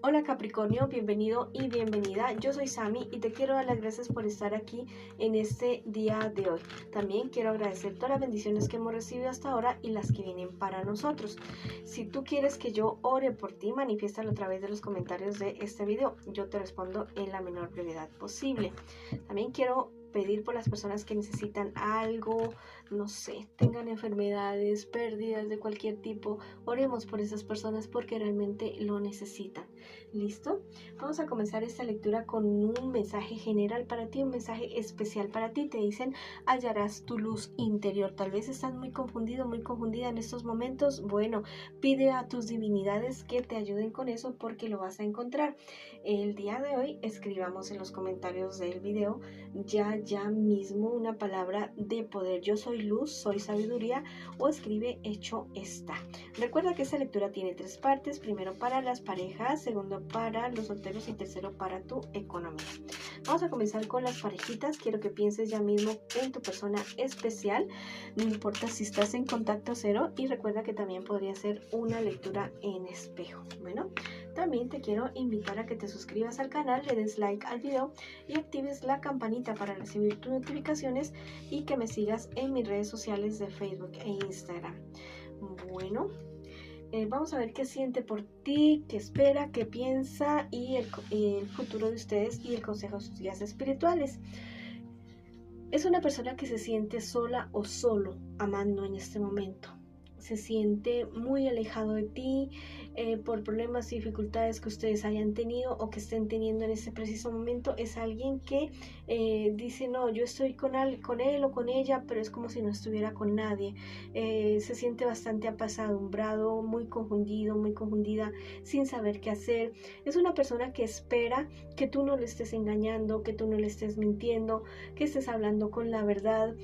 Hola Capricornio, bienvenido y bienvenida. Yo soy Sami y te quiero dar las gracias por estar aquí en este día de hoy. También quiero agradecer todas las bendiciones que hemos recibido hasta ahora y las que vienen para nosotros. Si tú quieres que yo ore por ti, manifiéstalo a través de los comentarios de este video. Yo te respondo en la menor brevedad posible. También quiero pedir por las personas que necesitan algo, no sé, tengan enfermedades, pérdidas de cualquier tipo. Oremos por esas personas porque realmente lo necesitan. ¿Listo? Vamos a comenzar esta lectura con un mensaje general para ti, un mensaje especial para ti. Te dicen, hallarás tu luz interior. Tal vez estás muy confundido, muy confundida en estos momentos. Bueno, pide a tus divinidades que te ayuden con eso porque lo vas a encontrar. El día de hoy escribamos en los comentarios del video ya mismo una palabra de poder. Yo soy luz, soy sabiduría, o escribe hecho está. Recuerda que esta lectura tiene 3 partes: primero para las parejas, segundo para los solteros y tercero para tu economía. Vamos a comenzar con las parejitas. Quiero que pienses ya mismo en tu persona especial, no importa si estás en contacto cero, y recuerda que también podría ser una lectura en espejo. Bueno, también te quiero invitar a que te suscribas al canal, le des like al video y actives la campanita para recibir tus notificaciones, y que me sigas en mis redes sociales de Facebook e Instagram. Bueno, vamos a ver qué siente por ti, qué espera, qué piensa, y el futuro de ustedes y el consejo de sus guías espirituales. Es una persona que se siente sola o solo amando en este momento. Se siente muy alejado de ti por problemas y dificultades que ustedes hayan tenido o que estén teniendo en este preciso momento. Es alguien que dice, no, yo estoy con él o con ella, pero es como si no estuviera con nadie. Se siente bastante apesadumbrado, muy confundido, muy confundida, sin saber qué hacer. Es una persona que espera que tú no le estés engañando, que tú no le estés mintiendo, que estés hablando con la verdad.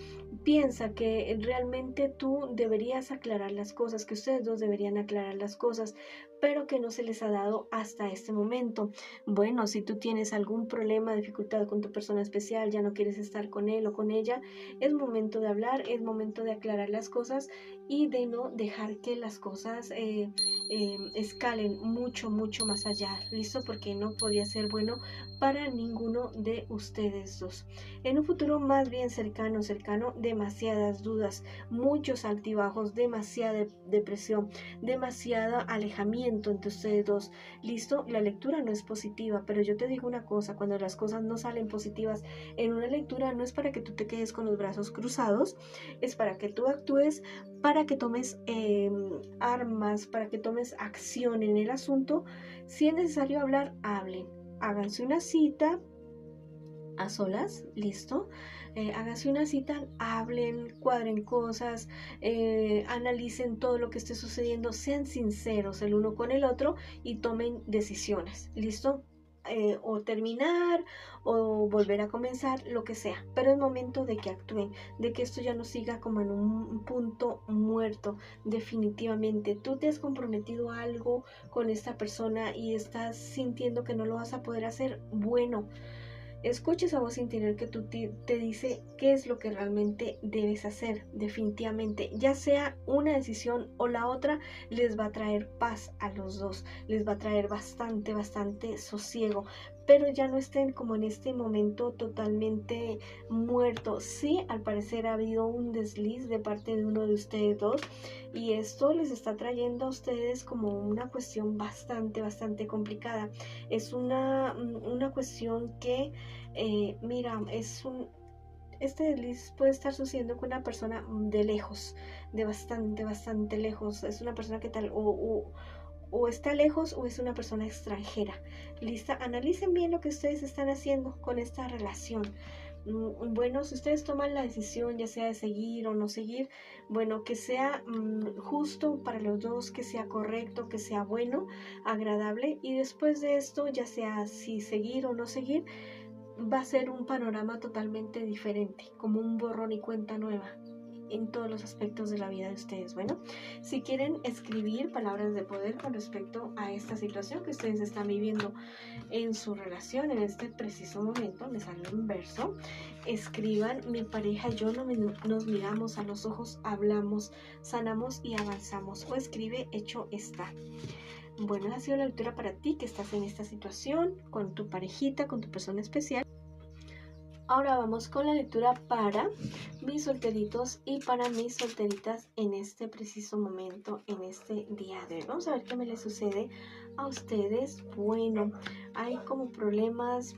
Piensa que realmente tú deberías aclarar las cosas, que ustedes dos deberían aclarar las cosas, pero que no se les ha dado hasta este momento. Bueno, si tú tienes algún problema, dificultad con tu persona especial, ya no quieres estar con él o con ella, es momento de hablar, es momento de aclarar las cosas y de no dejar que las cosas escalen mucho más allá. ¿Listo? Porque no podía ser bueno para ninguno de ustedes dos. En un futuro más bien cercano, demasiadas dudas, muchos altibajos, demasiada depresión, demasiado alejamiento entre ustedes dos. ¿Listo? La lectura no es positiva, pero yo te digo una cosa: cuando las cosas no salen positivas en una lectura, no es para que tú te quedes con los brazos cruzados, es para que tú actúes, para que tomes armas, para que tomes acción en el asunto. Si es necesario hablar, hablen, háganse una cita a solas, listo, háganse una cita, hablen, cuadren cosas, analicen todo lo que esté sucediendo, sean sinceros el uno con el otro y tomen decisiones, listo. O terminar o volver a comenzar, lo que sea, pero es momento de que actúen, de que esto ya no siga como en un punto muerto. Definitivamente tú te has comprometido a algo con esta persona y estás sintiendo que no lo vas a poder hacer. Bueno, escucha esa voz interior que tú te dice qué es lo que realmente debes hacer. Definitivamente, ya sea una decisión o la otra, les va a traer paz a los dos, les va a traer bastante sosiego, pero ya no estén como en este momento totalmente muerto. Sí, al parecer ha habido un desliz de parte de uno de ustedes dos, y esto les está trayendo a ustedes como una cuestión bastante complicada. Es una cuestión que mira, este desliz puede estar sucediendo con una persona de lejos, de bastante lejos. Es una persona que tal o está lejos o es una persona extranjera. Lista, analicen bien lo que ustedes están haciendo con esta relación. Bueno, si ustedes toman la decisión, ya sea de seguir o no seguir, bueno, que sea justo para los dos, que sea correcto, que sea bueno, agradable, y después de esto, ya sea si seguir o no seguir, va a ser un panorama totalmente diferente, como un borrón y cuenta nueva en todos los aspectos de la vida de ustedes. Bueno, si quieren escribir palabras de poder con respecto a esta situación que ustedes están viviendo en su relación en este preciso momento, me sale un verso. Escriban: mi pareja y yo nos miramos a los ojos, hablamos, sanamos y avanzamos. O escribe: hecho está. Bueno, esa ha sido la lectura para ti que estás en esta situación, con tu parejita, con tu persona especial. Ahora vamos con la lectura para mis solteritos y para mis solteritas en este preciso momento, en este día de hoy. Vamos a ver qué me les sucede a ustedes. Bueno, hay como problemas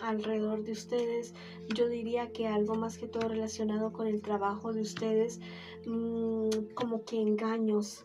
alrededor de ustedes. Yo diría que algo más que todo relacionado con el trabajo de ustedes, como que engaños,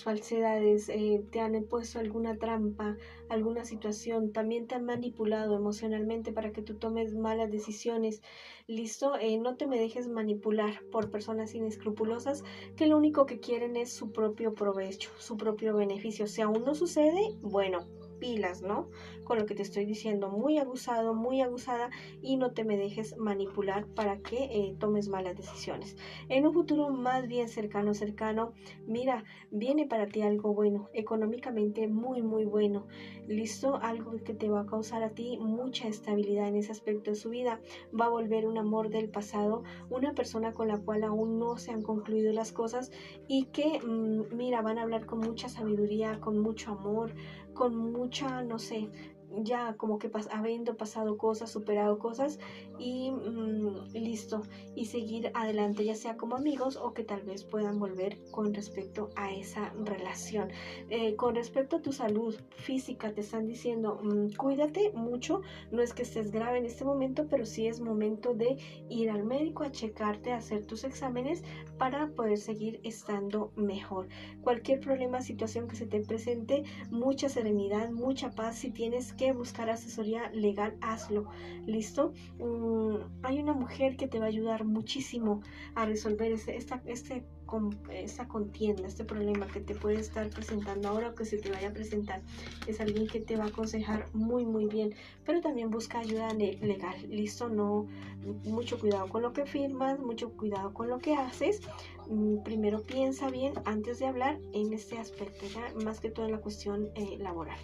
falsedades, te han puesto alguna trampa, alguna situación, también te han manipulado emocionalmente para que tú tomes malas decisiones. ¿Listo? No te me dejes manipular por personas inescrupulosas que lo único que quieren es su propio provecho, su propio beneficio. Si aún no sucede, bueno, pilas, ¿no? Con lo que te estoy diciendo, muy abusado, muy abusada, y no te me dejes manipular para que tomes malas decisiones. En un futuro más bien cercano, mira, viene para ti algo bueno, económicamente muy bueno. ¿Listo? Algo que te va a causar a ti mucha estabilidad en ese aspecto de su vida. Va a volver un amor del pasado, una persona con la cual aún no se han concluido las cosas y que, mira, van a hablar con mucha sabiduría, con mucho amor, con mucha, no sé, ya como que habiendo pasado cosas, superado cosas y listo, y seguir adelante, ya sea como amigos o que tal vez puedan volver con respecto a esa relación. Con respecto a tu salud física, te están diciendo, cuídate mucho, no es que estés grave en este momento, pero sí es momento de ir al médico a checarte, a hacer tus exámenes para poder seguir estando mejor. Cualquier problema, situación que se te presente, mucha serenidad, mucha paz. Si tienes que buscar asesoría legal, hazlo. ¿Listo? Hay una mujer que te va a ayudar muchísimo a resolver esta contienda, este problema que te puede estar presentando ahora o que se te vaya a presentar. Es alguien que te va a aconsejar muy bien, pero también busca ayuda legal. ¿Listo? No, mucho cuidado con lo que firmas, mucho cuidado con lo que haces. Primero piensa bien antes de hablar en este aspecto, ya más que todo en la cuestión laboral.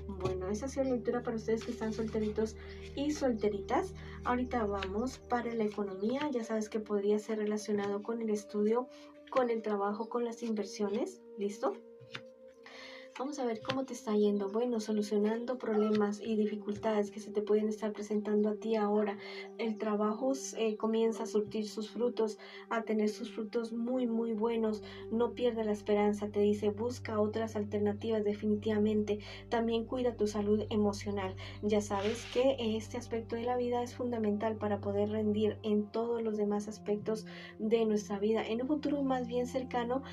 Bueno, esa ha sido la lectura para ustedes que están solteritos y solteritas. Ahorita vamos para la economía. Ya sabes que podría ser relacionado con el estudio, con el trabajo, con las inversiones. ¿Listo? Vamos a ver cómo te está yendo. Bueno, solucionando problemas y dificultades que se te pueden estar presentando a ti ahora. El trabajo comienza a surtir sus frutos, a tener sus frutos muy buenos. No pierda la esperanza, te dice, busca otras alternativas definitivamente. También cuida tu salud emocional. Ya sabes que este aspecto de la vida es fundamental para poder rendir en todos los demás aspectos de nuestra vida. En un futuro más bien cercano,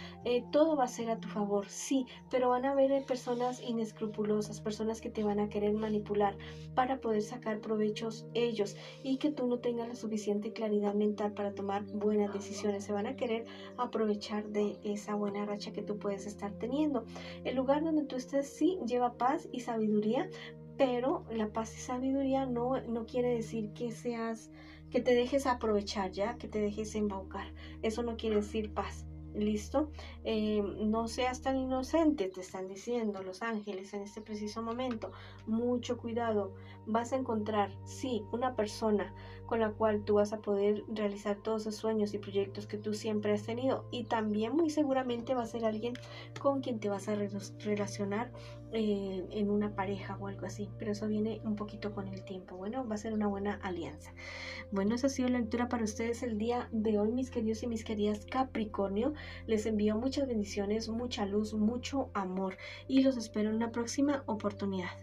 todo va a ser a tu favor, sí, pero van a haber personas inescrupulosas, personas que te van a querer manipular para poder sacar provechos ellos y que tú no tengas la suficiente claridad mental para tomar buenas decisiones. Se van a querer aprovechar de esa buena racha que tú puedes estar teniendo. El lugar donde tú estés sí lleva paz y sabiduría, pero la paz y sabiduría no quiere decir que te dejes aprovechar, ya, que te dejes embaucar. Eso no quiere decir paz. ¿Listo? No seas tan inocente, te están diciendo los ángeles en este preciso momento. Mucho cuidado. Vas a encontrar, sí, una persona con la cual tú vas a poder realizar todos esos sueños y proyectos que tú siempre has tenido. Y también muy seguramente va a ser alguien con quien te vas a relacionar en una pareja o algo así. Pero eso viene un poquito con el tiempo. Bueno, va a ser una buena alianza. Bueno, esa ha sido la lectura para ustedes el día de hoy, mis queridos y mis queridas Capricornio. Les envío muchas bendiciones, mucha luz, mucho amor y los espero en una próxima oportunidad.